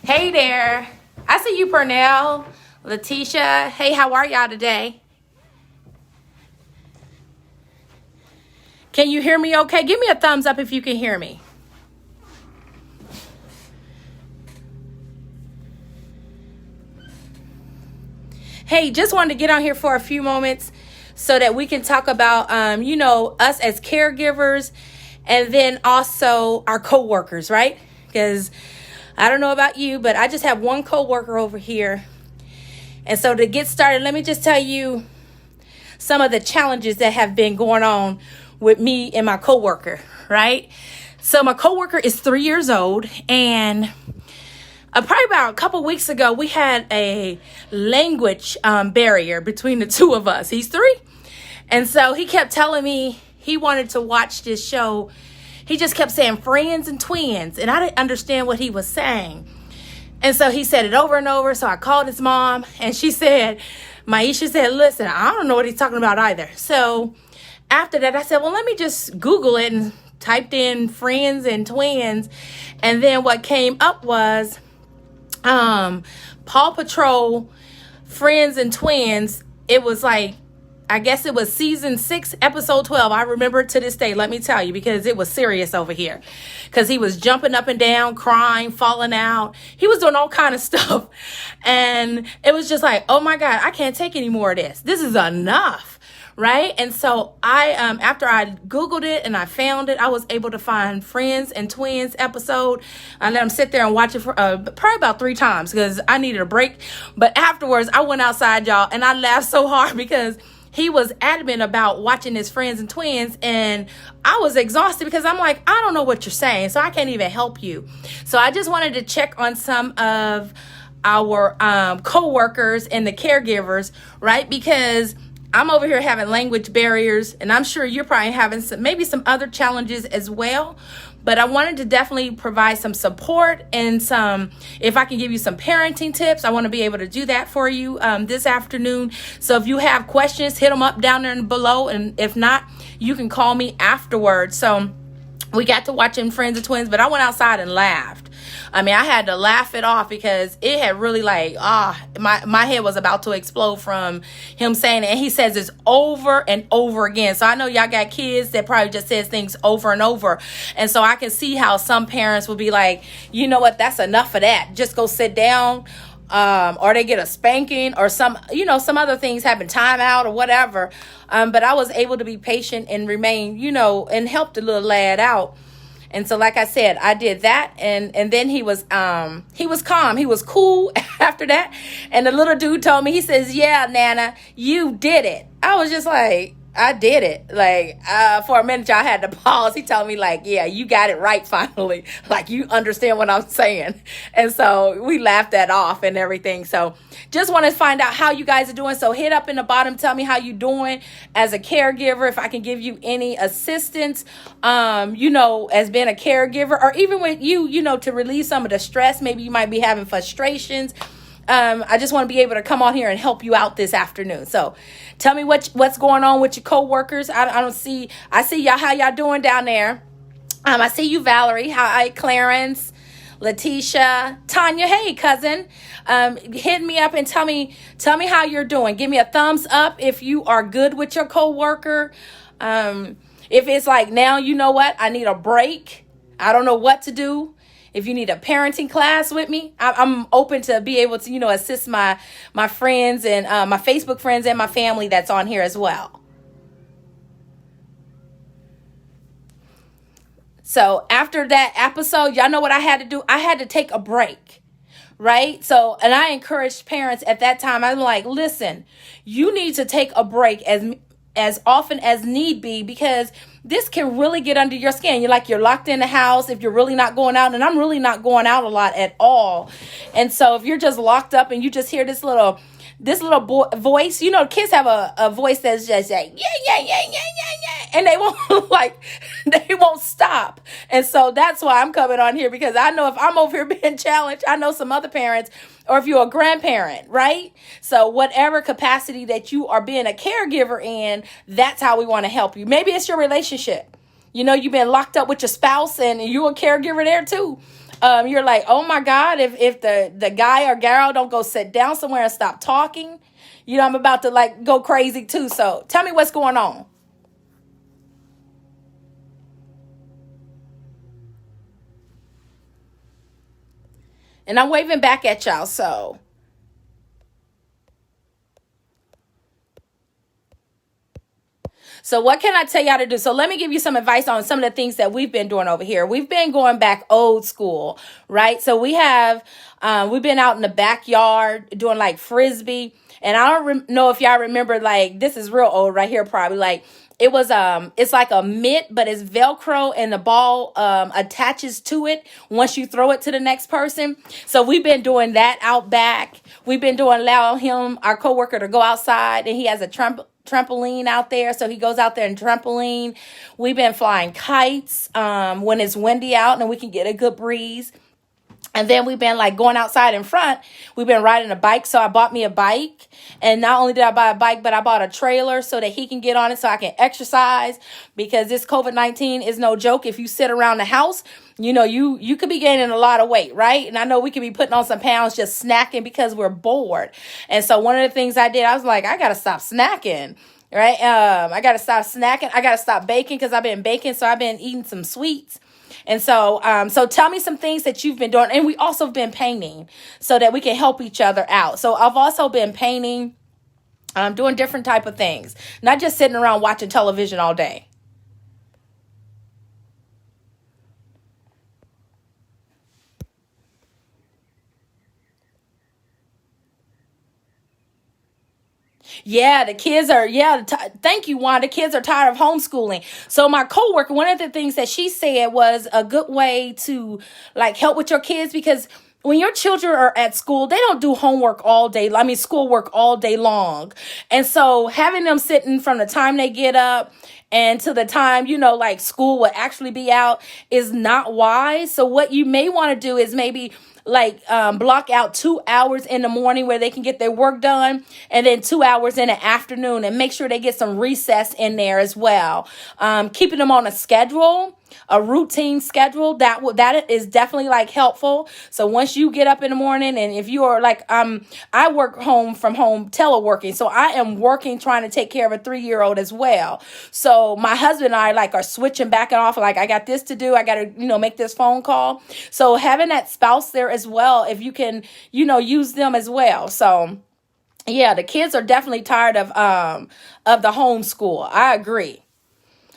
Hey there. I see you, Pernell, Letitia. Hey, how are y'all today? Can you hear me okay? Give me a thumbs up if you can hear me. Hey, just wanted to get on here for a few moments so that we can talk about, us as caregivers and then also our coworkers, right? Because I don't know about you, but I just have one coworker over here. And so to get started, let me just tell you some of the challenges that have been going on with me and my coworker, right? So my coworker is 3 years old, and probably about a couple weeks ago, we had a language barrier between the two of us. He's 3. And so he kept telling me he wanted to watch this show. He just kept saying friends and twins, and I didn't understand what he was saying. And so he said it over and over. So I called his mom, and Maisha said, listen, I don't know what he's talking about either. So after that, I said, well, let me just Google it, and typed in friends and twins. And then what came up was Paw Patrol, Friends and Twins. It was like, I guess it was season 6, episode 12. I remember it to this day, let me tell you, because it was serious over here. Because he was jumping up and down, crying, falling out. He was doing all kind of stuff. And it was just like, oh my God, I can't take any more of this. This is enough, right? And so after I Googled it and I found it, I was able to find Friends and Twins episode. I let him sit there and watch it for probably about 3 times because I needed a break. But afterwards, I went outside, y'all, and I laughed so hard because he was adamant about watching his Friends and Twins, and I was exhausted because I'm like, I don't know what you're saying, so I can't even help you. So I just wanted to check on some of our co-workers and the caregivers, right? Because I'm over here having language barriers, and I'm sure you're probably having maybe some other challenges as well. But I wanted to definitely provide some support and if I can give you some parenting tips, I want to be able to do that for you this afternoon. So if you have questions, hit them up down there below. And if not, you can call me afterwards. So we got to watching Friends and Twins, but I went outside and laughed. I mean, I had to laugh it off because it had really my head was about to explode from him saying it. And he says this over and over again. So I know y'all got kids that probably just says things over and over. And so I can see how some parents will be like, you know what, that's enough of that. Just go sit down. Or they get a spanking or some other things happen, time out or whatever. But I was able to be patient and remain, and help the little lad out. And so, like I said, I did that. And then he was calm. He was cool after that. And the little dude told me, he says, yeah, Nana, you did it. I was just like, I did it. Like, for a minute, y'all had to pause. He told me like, yeah, you got it right finally. Like, you understand what I'm saying. And so we laughed that off and everything. So just want to find out how you guys are doing. So hit up in the bottom. Tell me how you doing as a caregiver. If I can give you any assistance, as being a caregiver, or even with you, to relieve some of the stress. Maybe you might be having frustrations. I just want to be able to come on here and help you out this afternoon. So tell me what's going on with your coworkers. I see y'all, how y'all doing down there. I see you, Valerie. Hi, Clarence, Letitia, Tanya. Hey, cousin. Hit me up and tell me how you're doing. Give me a thumbs up if you are good with your coworker. If it's like, now, you know what? I need a break. I don't know what to do. If you need a parenting class with me, I'm open to be able to, assist my friends and my Facebook friends and my family that's on here as well. So after that episode, y'all know what I had to do? I had to take a break, right? So, and I encouraged parents at that time. I'm like, listen, you need to take a break as often as need be, because this can really get under your skin. You're locked in the house if you're really not going out. And I'm really not going out a lot at all. And so if you're just locked up and you just hear this little voice, kids have a voice that's just like, yeah. And they won't stop. And so that's why I'm coming on here, because I know if I'm over here being challenged, I know some other parents, or if you're a grandparent, right? So whatever capacity that you are being a caregiver in, that's how we want to help you. Maybe it's your relationship. You've been locked up with your spouse and you're a caregiver there too. You're like, oh my God, if the guy or girl don't go sit down somewhere and stop talking, I'm about to like go crazy too. So tell me what's going on. And I'm waving back at y'all. So what can I tell y'all to do? So let me give you some advice on some of the things that we've been doing over here. We've been going back old school, right? So we've been out in the backyard doing like frisbee. And I don't know if y'all remember, like, this is real old right here, probably. Like, it's like a mitt, but it's Velcro, and the ball attaches to it once you throw it to the next person. So we've been doing that out back. We've been allowing our coworker, to go outside, and he has a trampoline out there, so he goes out there and trampoline. We've been flying kites when it's windy out and we can get a good breeze. And then we've been like going outside in front. We've been riding a bike. So I bought me a bike. And not only did I buy a bike, but I bought a trailer so that he can get on it so I can exercise. Because this COVID-19 is no joke. If you sit around the house, you could be gaining a lot of weight, right? And I know we could be putting on some pounds just snacking because we're bored. And so one of the things I did, I was like, I got to stop snacking. Right? I got to stop snacking. I got to stop baking because I've been baking. So I've been eating some sweets. And so tell me some things that you've been doing. And we also have been painting so that we can help each other out. So I've also been painting, doing different type of things, not just sitting around watching television all day. Yeah, the kids are, thank you, Juan. The kids are tired of homeschooling. So my coworker, one of the things that she said was a good way to like help with your kids, because when your children are at school, they don't do homework all day. I mean, schoolwork all day long. And so having them sitting from the time they get up and to the time, like school will actually be out is not wise. So what you may want to do is maybe like block out 2 hours in the morning where they can get their work done, and then 2 hours in the afternoon, and make sure they get some recess in there as well. Keeping them on a routine schedule, that is definitely like helpful. So once you get up in the morning, and if you are like, I work from home teleworking, so I am working, trying to take care of a 3-year-old as well. So my husband and I like are switching back and off. Like, I got this to do. I got to, make this phone call. So having that spouse there as well, if you can, use them as well. So yeah, the kids are definitely tired of the homeschool. I agree.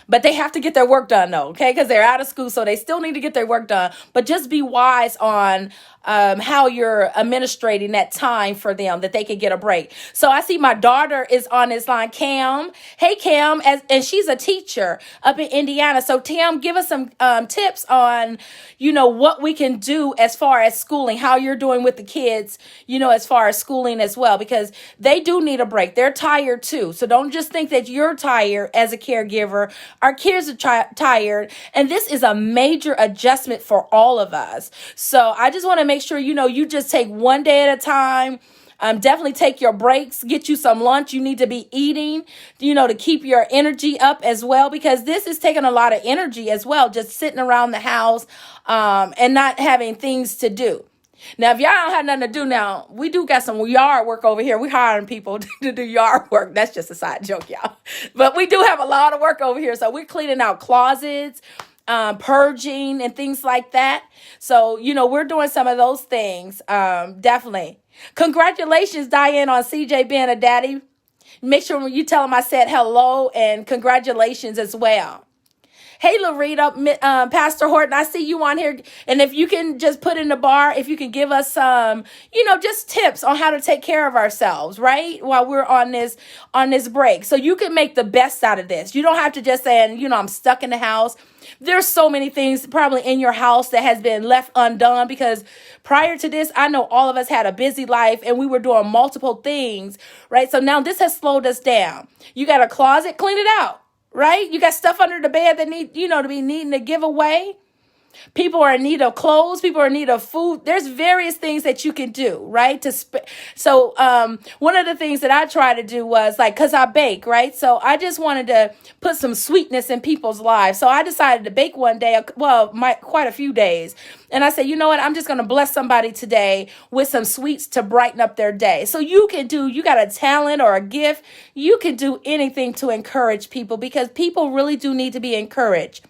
But they have to get their work done, though, okay? Because they're out of school, so they still need to get their work done. But just be wise on how you're administrating that time for them, that they can get a break. So I see my daughter is on this line, Cam. Hey, Cam, and she's a teacher up in Indiana. So, Tam, give us some tips on, what we can do as far as schooling, how you're doing with the kids, as far as schooling as well, because they do need a break. They're tired, too. So don't just think that you're tired as a caregiver. Our kids are tired, and this is a major adjustment for all of us. So I just want to make sure, you just take one day at a time. Definitely take your breaks, get you some lunch. You need to be eating, to keep your energy up as well, because this is taking a lot of energy as well, just sitting around the house and not having things to do. Now, if y'all don't have nothing to do now, we do got some yard work over here. We're hiring people to do yard work. That's just a side joke, y'all. But we do have a lot of work over here. So we're cleaning out closets, purging and things like that. So, we're doing some of those things. Definitely. Congratulations, Diane, on CJ being a daddy. Make sure when you tell him I said hello, and congratulations as well. Hey, Larita, Pastor Horton, I see you on here. And if you can just put in the bar, if you can give us some, just tips on how to take care of ourselves, right? While we're on this break. So you can make the best out of this. You don't have to just say, I'm stuck in the house. There's so many things probably in your house that has been left undone, because prior to this, I know all of us had a busy life and we were doing multiple things, right? So now this has slowed us down. You got a closet, clean it out. Right? You got stuff under the bed that need, to be needing to give away. People are in need of clothes. People are in need of food. There's various things that you can do, right? So one of the things that I try to do was like, cause I bake, right? So I just wanted to put some sweetness in people's lives. So I decided to bake one day, quite a few days. And I said, you know what? I'm just going to bless somebody today with some sweets to brighten up their day. So you got a talent or a gift. You can do anything to encourage people because people really do need to be encouraged.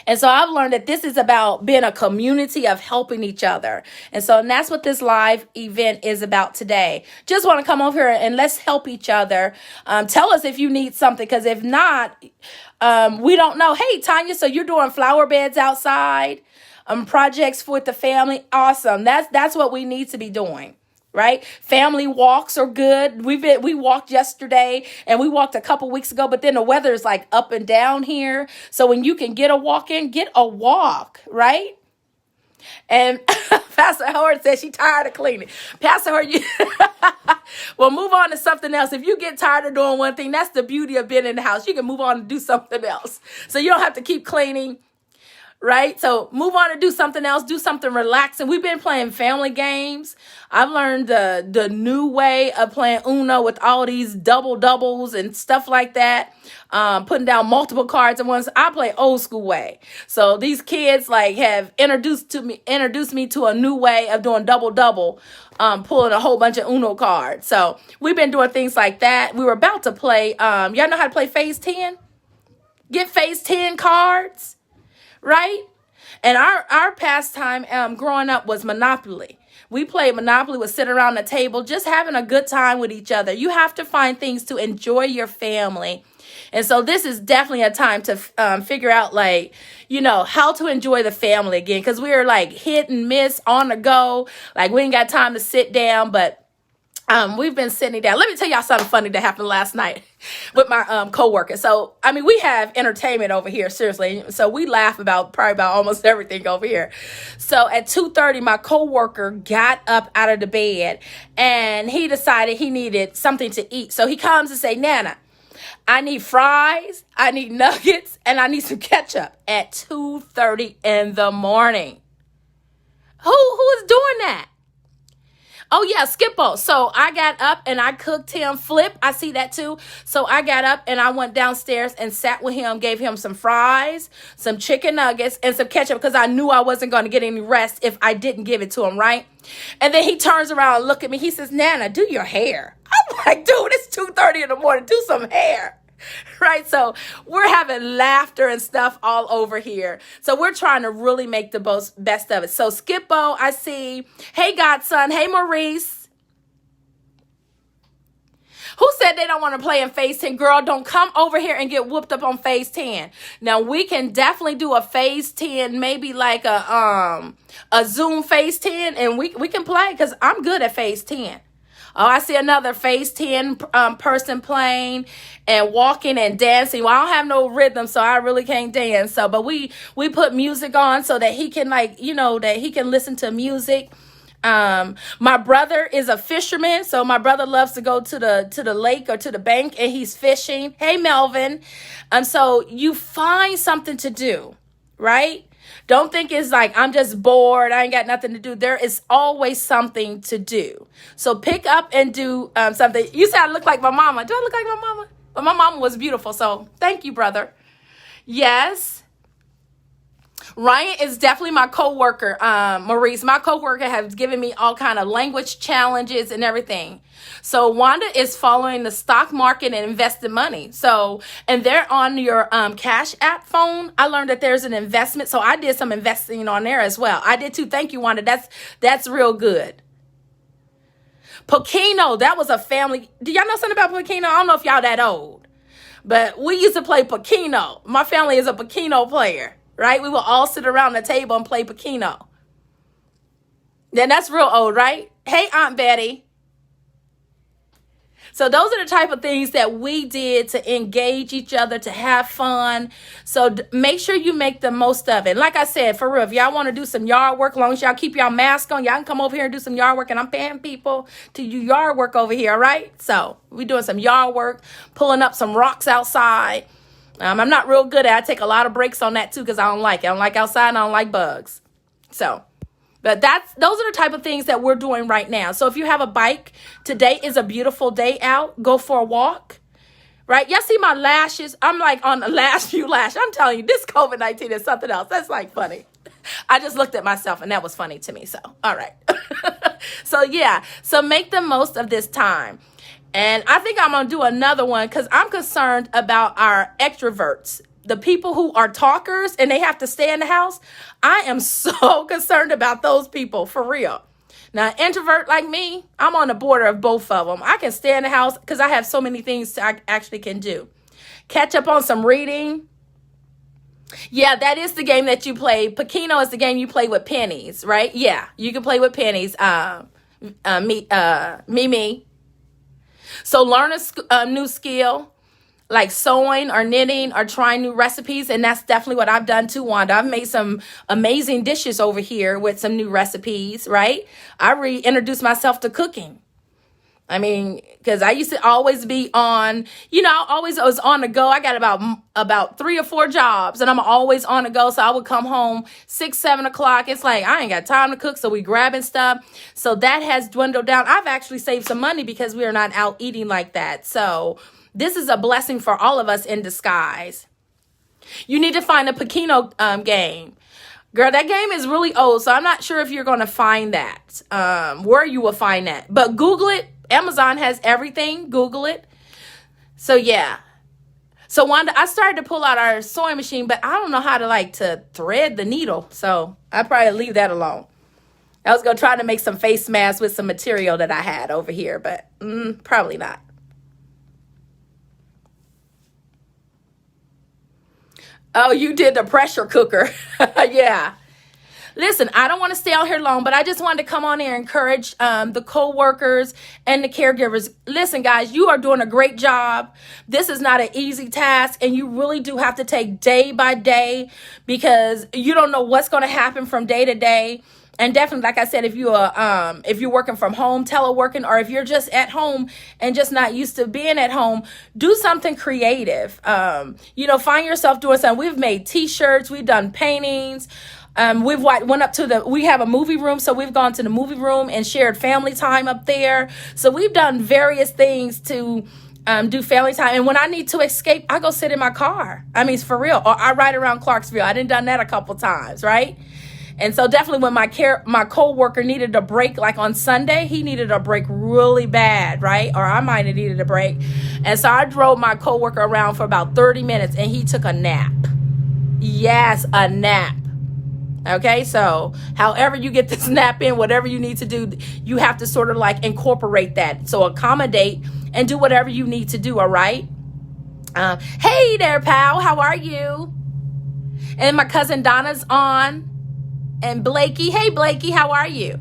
And so I've learned that this is about being a community of helping each other. And that's what this live event is about today. Just want to come over here and let's help each other. Tell us if you need something, because if not, we don't know. Hey, Tanya, so you're doing flower beds outside, projects with the family. Awesome. That's what we need to be doing. Right? Family walks are good. We walked yesterday and we walked a couple weeks ago, but then the weather is like up and down here. So when you can get a walk in, get a walk, right? And Pastor Howard says she's tired of cleaning. Pastor Howard, well, move on to something else. If you get tired of doing one thing, that's the beauty of being in the house. You can move on and do something else. So you don't have to keep cleaning. Right? So move on and do something else, do something relaxing. We've been playing family games. I've learned the new way of playing Uno with all these doubles and stuff like that. Putting down multiple cards at once. I play old school way. So these kids have introduced me to a new way of doing double, pulling a whole bunch of Uno cards. So we've been doing things like that. We were about to play, y'all know how to play phase 10? Get phase 10 cards. Right? And our pastime growing up was Monopoly. We played Monopoly, would sit around the table, just having a good time with each other. You have to find things to enjoy your family. And so this is definitely a time to figure out how to enjoy the family again. Because we are hit and miss on the go. We ain't got time to sit down, but we've been sitting down. Let me tell y'all something funny that happened last night with my coworker. So, we have entertainment over here, seriously. So we laugh probably about almost everything over here. So at 2:30, my coworker got up out of the bed and he decided he needed something to eat. So he comes and say, Nana, I need fries, I need nuggets, and I need some ketchup at 2:30 in the morning. Who is doing that? Oh, yeah, Skippo. So I got up and I cooked him Flip. I see that too. So I got up and I went downstairs and sat with him, gave him some fries, some chicken nuggets, and some ketchup because I knew I wasn't going to get any rest if I didn't give it to him, right? And then he turns around and look at me. He says, Nana, do your hair. I'm like, dude, it's 2:30 in the morning. Do some hair. Right? So we're having laughter and stuff all over here. So we're trying to really make the best of it. So Skippo, I see. Hey, Godson. Hey, Maurice. Who said they don't want to play in phase 10? Girl, don't come over here and get whooped up on phase 10. Now, we can definitely do a phase 10, maybe like a Zoom phase 10, and we can play because I'm good at phase 10. Oh, I see another phase 10 person playing and walking and dancing. Well, I don't have no rhythm, so I really can't dance. So, but we put music on so that he can that he can listen to music. My brother is a fisherman, so my brother loves to go to the lake or to the bank and he's fishing. Hey, Melvin. So you find something to do, right? Don't think it's I'm just bored. I ain't got nothing to do. There is always something to do. So pick up and do something. You said I look like my mama. Do I look like my mama? But my mama was beautiful. So thank you, brother. Yes. Ryan is definitely my coworker, Maurice. My coworker has given me all kind of language challenges and everything. So Wanda is following the stock market and investing money. So, and they're on your Cash App phone. I learned that there's an investment. So I did some investing on there as well. I did too. Thank you, Wanda. That's real good. Pokino, that was a family. Do y'all know something about Pokino? I don't know if y'all that old, but we used to play Pokino. My family is a Pokino player. Right? We will all sit around the table and play Pokino. Then that's real old, right? Hey, Aunt Betty. So those are the type of things that we did to engage each other, to have fun. So make sure you make the most of it. Like I said, for real, if y'all want to do some yard work, as long as y'all keep y'all mask on, y'all can come over here and do some yard work. And I'm paying people to do yard work over here, all right? So we're doing some yard work, pulling up some rocks outside. I'm not real good at it. I take a lot of breaks on that too because I don't like it. I don't like outside and I don't like bugs. So, but those are the type of things that we're doing right now. So if you have a bike, today is a beautiful day out. Go for a walk. Right? Y'all see my lashes? I'm like on the last few lashes. I'm telling you, this COVID-19 is something else. That's like funny. I just looked at myself and that was funny to me. So, all right. So yeah. So make the most of this time. And I think I'm going to do another one because I'm concerned about our extroverts, the people who are talkers and they have to stay in the house. I am so concerned about those people for real. Now, an introvert like me, I'm on the border of both of them. I can stay in the house because I have so many things I actually can do. Catch up on some reading. Yeah, that is the game that you play. Pacino is the game you play with pennies, right? Yeah, you can play with pennies. Me. So learn a new skill like sewing or knitting or trying new recipes. And that's definitely what I've done too, Wanda. I've made some amazing dishes over here with some new recipes, right? I reintroduced myself to cooking. I mean, because I used to always be on, I was on the go. I got about 3 or 4 jobs and I'm always on the go. So I would come home 6, 7 o'clock. It's like, I ain't got time to cook. So we grabbing stuff. So that has dwindled down. I've actually saved some money because we are not out eating like that. So this is a blessing for all of us in disguise. You need to find a Pacino game. Girl, that game is really old. So I'm not sure if you're going to find that, where you will find that. But Google it. Amazon has everything. Google it. So yeah. So Wanda, I started to pull out our sewing machine, but I don't know how to thread the needle. So I probably leave that alone. I was going to try to make some face masks with some material that I had over here, but probably not. Oh, you did the pressure cooker. Yeah. Listen, I don't want to stay out here long, but I just wanted to come on here and encourage the co-workers and the caregivers. Listen, guys, you are doing a great job. This is not an easy task, and you really do have to take day by day because you don't know what's going to happen from day to day. And definitely, like I said, if you're working from home, teleworking, or if you're just at home and just not used to being at home, do something creative. Find yourself doing something. We've made T-shirts. We've done paintings. We have a movie room, so we've gone to the movie room and shared family time up there. So we've done various things to do family time. And when I need to escape, I go sit in my car. I mean, it's for real. Or I ride around Clarksville. I done that a couple times, right? And so definitely when my co-worker needed a break, like on Sunday, he needed a break really bad, right? Or I might have needed a break. And so I drove my co-worker around for about 30 minutes and he took a nap. Yes, a nap. Okay, so however you get this nap in, whatever you need to do, you have to sort of like incorporate that. So accommodate and do whatever you need to do, all right? Hey there, pal. How are you? And my cousin Donna's on. And Blakey. Hey, Blakey. How are you?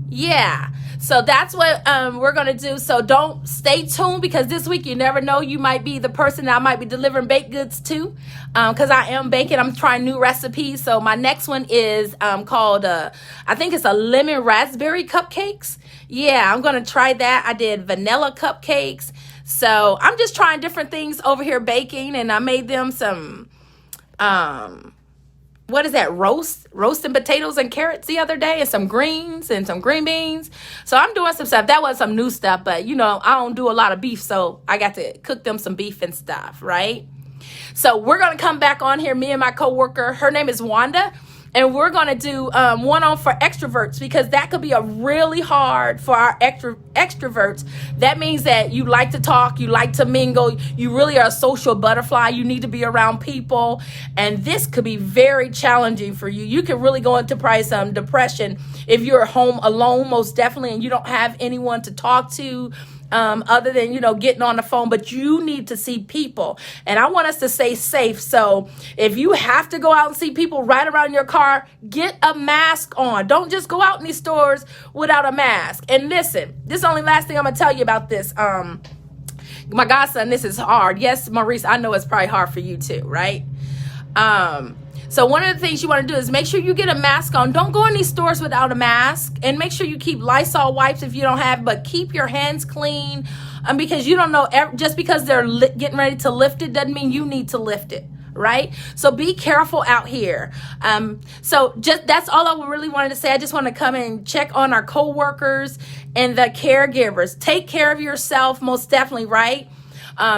Yeah. So that's what we're going to do. So don't stay tuned because this week you never know. You might be the person that I might be delivering baked goods to because I am baking. I'm trying new recipes. So my next one is called, I think it's a lemon raspberry cupcakes. Yeah, I'm going to try that. I did vanilla cupcakes. So I'm just trying different things over here baking. And I made them some, what is that? Roasting potatoes and carrots the other day and some greens and some green beans. So I'm doing some stuff. That was some new stuff, but I don't do a lot of beef. So I got to cook them some beef and stuff, right? So we're going to come back on here. Me and my coworker, her name is Wanda. And we're going to do one on for extroverts because that could be a really hard for our extroverts. That means that you like to talk, you like to mingle, you really are a social butterfly. You need to be around people. And this could be very challenging for you. You could really go into probably some depression if you're home alone, most definitely, and you don't have anyone to talk to. Other than, getting on the phone, but you need to see people. And I want us to stay safe. So if you have to go out and see people right around your car, get a mask on. Don't just go out in these stores without a mask. And listen, this is the only last thing I'm going to tell you about this. My godson, this is hard. Yes, Maurice, I know it's probably hard for you too, right? So one of the things you want to do is make sure you get a mask on. Don't go in these stores without a mask. And make sure you keep Lysol wipes if you don't have, but keep your hands clean. Because you don't know, just because they're getting ready to lift it doesn't mean you need to lift it. Right? So be careful out here. So just that's all I really wanted to say. I just want to come and check on our coworkers and the caregivers. Take care of yourself, most definitely, right?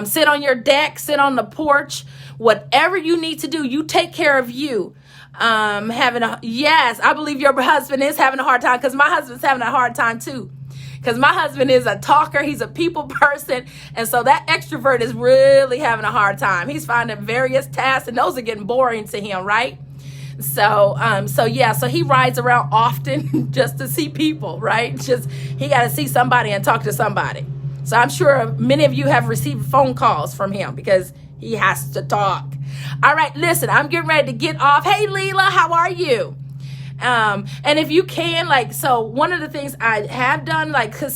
Sit on your deck, sit on the porch, whatever you need to do, you take care of you. Yes, I believe your husband is having a hard time, because my husband's having a hard time too. Because my husband is a talker, he's a people person, and so that extrovert is really having a hard time. He's finding various tasks, and those are getting boring to him, right? So he rides around often just to see people, right? He got to see somebody and talk to somebody. So I'm sure many of you have received phone calls from him because he has to talk. All right, listen, I'm getting ready to get off. Hey, Leela, how are you? And if you can, so one of the things I have done, because